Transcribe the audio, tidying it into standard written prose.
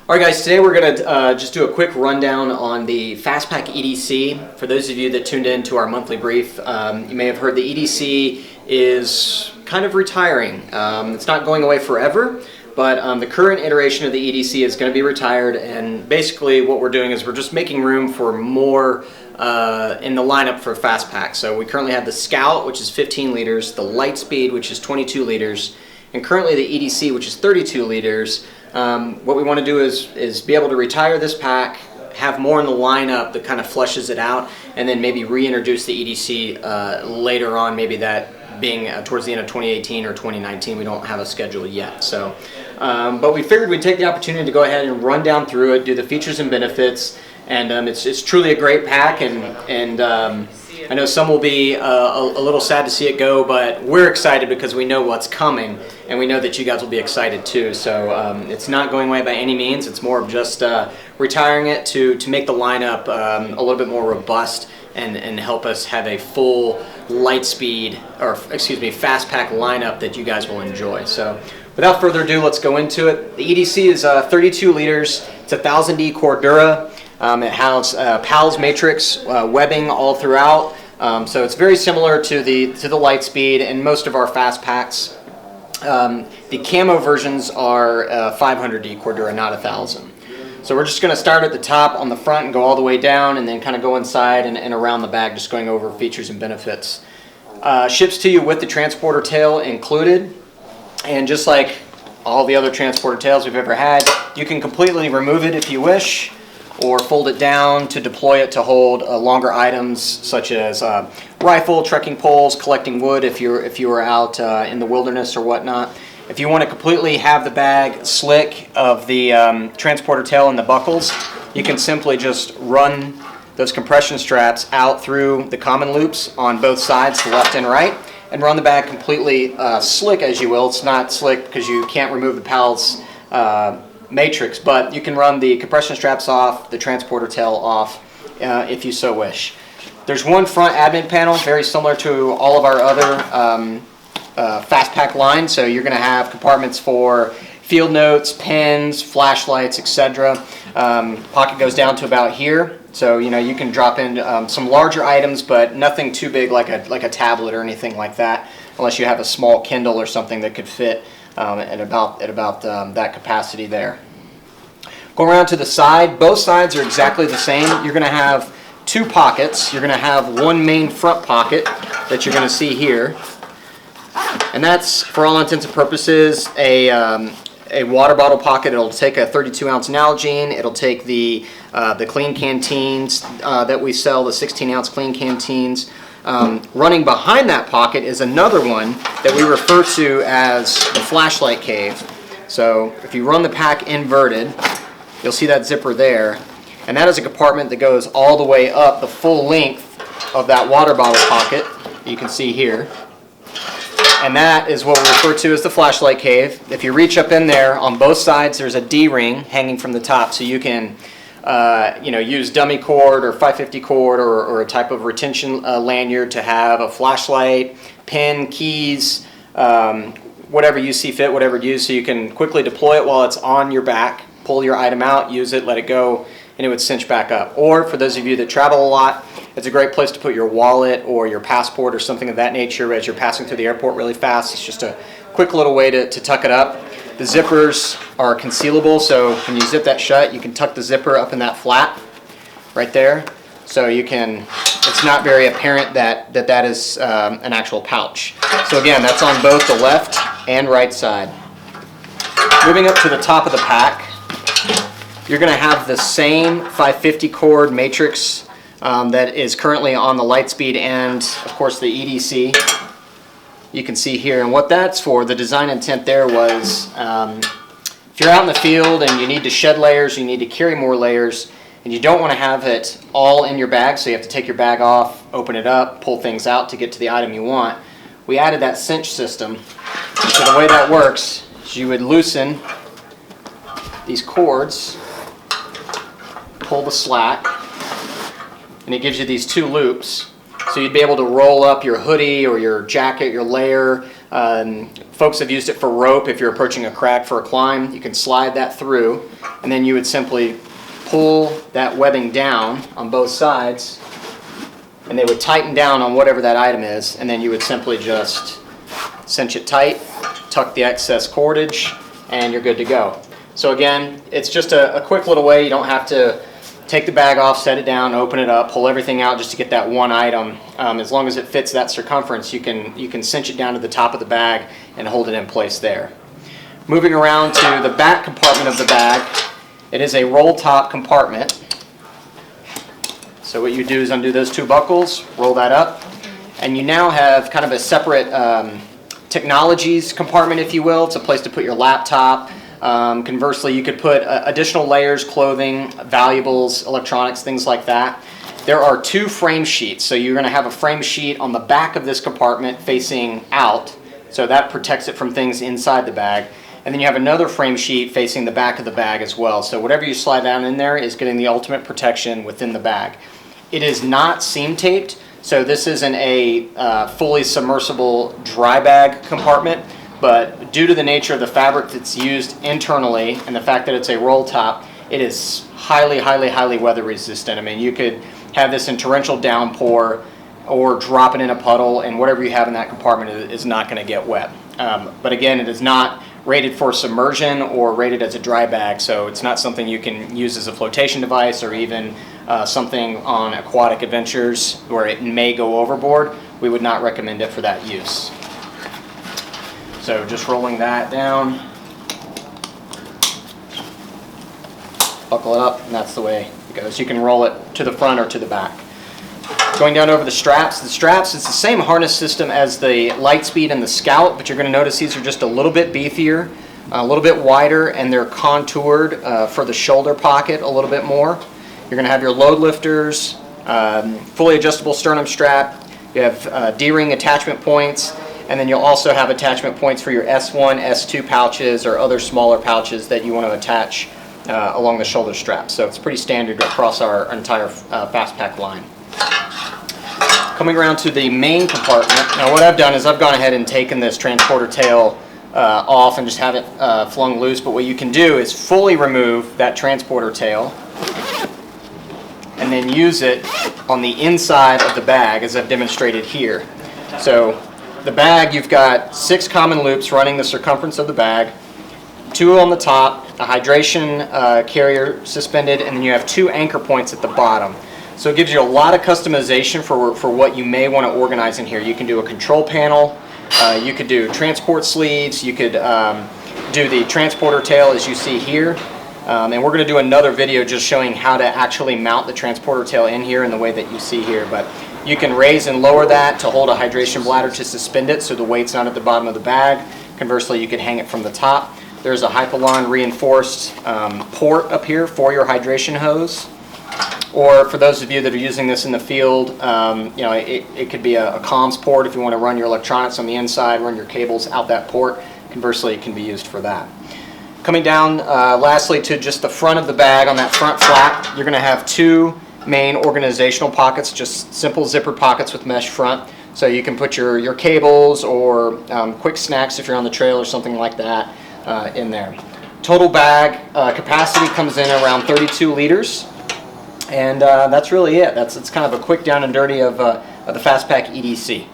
Alright guys, today we're going to just do a quick rundown on the FAST Pack EDC. For those of you that tuned in to our monthly brief, you may have heard the EDC is kind of retiring. It's not going away forever, but the current iteration of the EDC is going to be retired, and basically what we're doing is we're just making room for more in the lineup for FAST Pack. So we currently have the Scout, which is 15 liters, the Lightspeed, which is 22 liters, and currently the EDC, which is 32 liters. What we want to do is be able to retire this pack, have more in the lineup that kind of fleshes it out, and then maybe reintroduce the EDC later on, maybe that being towards the end of 2018 or 2019. We don't have a schedule yet. So, but we figured we'd take the opportunity to go ahead and run down through it, do the features and benefits, and it's truly a great pack, and I know some will be a little sad to see it go, but we're excited because we know what's coming, and we know that you guys will be excited too. So it's not going away by any means. It's more of just retiring it to make the lineup a little bit more robust and help us have a full Lightspeed, or excuse me, Fast Pack lineup that you guys will enjoy. So without further ado, let's go into it. The EDC is 32 liters. It's a 1000D Cordura. It has PALS matrix webbing all throughout, so it's very similar to the Lightspeed and most of our fast packs. The camo versions are 500D Cordura, not 1000. So we're just going to start at the top on the front and go all the way down, and then kind of go inside and around the bag, just going over features and benefits. Ships to you with the transporter tail included, and just like all the other transporter tails we've ever had, you can completely remove it if you wish, or fold it down to deploy it to hold longer items such as rifle, trekking poles, collecting wood if you were out in the wilderness or whatnot. If you want to completely have the bag slick of the transporter tail and the buckles, you can simply just run those compression straps out through the common loops on both sides, the left and right, and run the bag completely slick, as you will. It's not slick because you can't remove the PALS matrix, but you can run the compression straps off, the transporter tail off, if you so wish. There's one front admin panel, very similar to all of our other Fast Pack line. So you're going to have compartments for field notes, pens, flashlights, etc. Pocket goes down to about here, so you can drop in some larger items, but nothing too big like a tablet or anything like that, unless you have a small Kindle or something that could fit at about that capacity there. Go around to the side. Both sides are exactly the same. You're going to have two pockets. You're going to have one main front pocket that you're going to see here, and that's, for all intents and purposes, a water bottle pocket. It'll take a 32-ounce Nalgene. It'll take the clean canteens that we sell, the 16-ounce clean canteens. Running behind that pocket is another one that we refer to as the flashlight cave. So if you run the pack inverted, you'll see that zipper there, and that is a compartment that goes all the way up the full length of that water bottle pocket you can see here, and that is what we refer to as the flashlight cave. If you reach up in there, on both sides there's a D-ring hanging from the top, so you can use dummy cord or 550 cord or a type of retention lanyard to have a flashlight, pen, keys, whatever you see fit, whatever you use, so you can quickly deploy it while it's on your back, pull your item out, use it, let it go, and it would cinch back up. Or for those of you that travel a lot, it's a great place to put your wallet or your passport or something of that nature as you're passing through the airport really fast. It's just a quick little way to tuck it up. The zippers are concealable, so when you zip that shut, you can tuck the zipper up in that flap right there. So you can, it's not very apparent that is an actual pouch. So again, that's on both the left and right side. Moving up to the top of the pack, you're going to have the same 550 cord matrix that is currently on the Lightspeed and, of course, the EDC. You can see here, and what that's for, the design intent there was if you're out in the field and you need to shed layers, you need to carry more layers, and you don't want to have it all in your bag, so you have to take your bag off, open it up, pull things out to get to the item you want. We added that cinch system. So the way that works is you would loosen these cords, pull the slack, and it gives you these two loops. So you'd be able to roll up your hoodie or your jacket, your layer, Folks have used it for rope. If you're approaching a crag for a climb, you can slide that through, and then you would simply pull that webbing down on both sides, and they would tighten down on whatever that item is, and then you would simply just cinch it tight, tuck the excess cordage, and you're good to go. So again, it's just a quick little way. You don't have to take the bag off, set it down, open it up, pull everything out just to get that one item. As long as it fits that circumference, you can cinch it down to the top of the bag and hold it in place there. Moving around to the back compartment of the bag, it is a roll top compartment. So what you do is undo those two buckles, roll that up, and you now have kind of a separate technologies compartment, if you will. It's a place to put your laptop. Conversely, you could put additional layers, clothing, valuables, electronics, things like that. There are two frame sheets, so you're going to have a frame sheet on the back of this compartment facing out, so that protects it from things inside the bag. And then you have another frame sheet facing the back of the bag as well. So whatever you slide down in there is getting the ultimate protection within the bag. It is not seam taped, so this isn't a fully submersible dry bag compartment, but due to the nature of the fabric that's used internally and the fact that it's a roll top, it is highly, highly, highly weather resistant. I mean, you could have this in torrential downpour or drop it in a puddle, and whatever you have in that compartment is not going to get wet. But again, it is not rated for submersion or rated as a dry bag, so it's not something you can use as a flotation device or even something on aquatic adventures where it may go overboard. We would not recommend it for that use. So just rolling that down, buckle it up, and that's the way it goes. You can roll it to the front or to the back. Going down over the straps, it's the same harness system as the Lightspeed and the Scout, but you're going to notice these are just a little bit beefier, a little bit wider, and they're contoured for the shoulder pocket a little bit more. You're going to have your load lifters, fully adjustable sternum strap, you have D-ring attachment points, and then you'll also have attachment points for your S1, S2 pouches or other smaller pouches that you want to attach along the shoulder strap. So it's pretty standard across our entire FAST Pack line. Coming around to the main compartment, now what I've done is I've gone ahead and taken this transporter tail off and just have it flung loose, but what you can do is fully remove that transporter tail and then use it on the inside of the bag as I've demonstrated here. So the bag, you've got 6 common loops running the circumference of the bag, 2 on the top, a hydration carrier suspended, and then you have 2 anchor points at the bottom. So it gives you a lot of customization for what you may want to organize in here. You can do a control panel, you could do transport sleeves, you could do the transporter tail as you see here. And we're going to do another video just showing how to actually mount the transporter tail in here in the way that you see here. But you can raise and lower that to hold a hydration bladder to suspend it so the weight's not at the bottom of the bag. Conversely, you could hang it from the top. There's a Hypalon reinforced port up here for your hydration hose. Or for those of you that are using this in the field, you know, it could be a comms port if you want to run your electronics on the inside, run your cables out that port. Conversely, it can be used for that. Coming down lastly to just the front of the bag, on that front flap, you're going to have 2 main organizational pockets, just simple zipper pockets with mesh front. So you can put your cables or quick snacks if you're on the trail or something like that in there. Total bag capacity comes in around 32 liters. And that's really it. It's kind of a quick down and dirty of the FAST Pack EDC.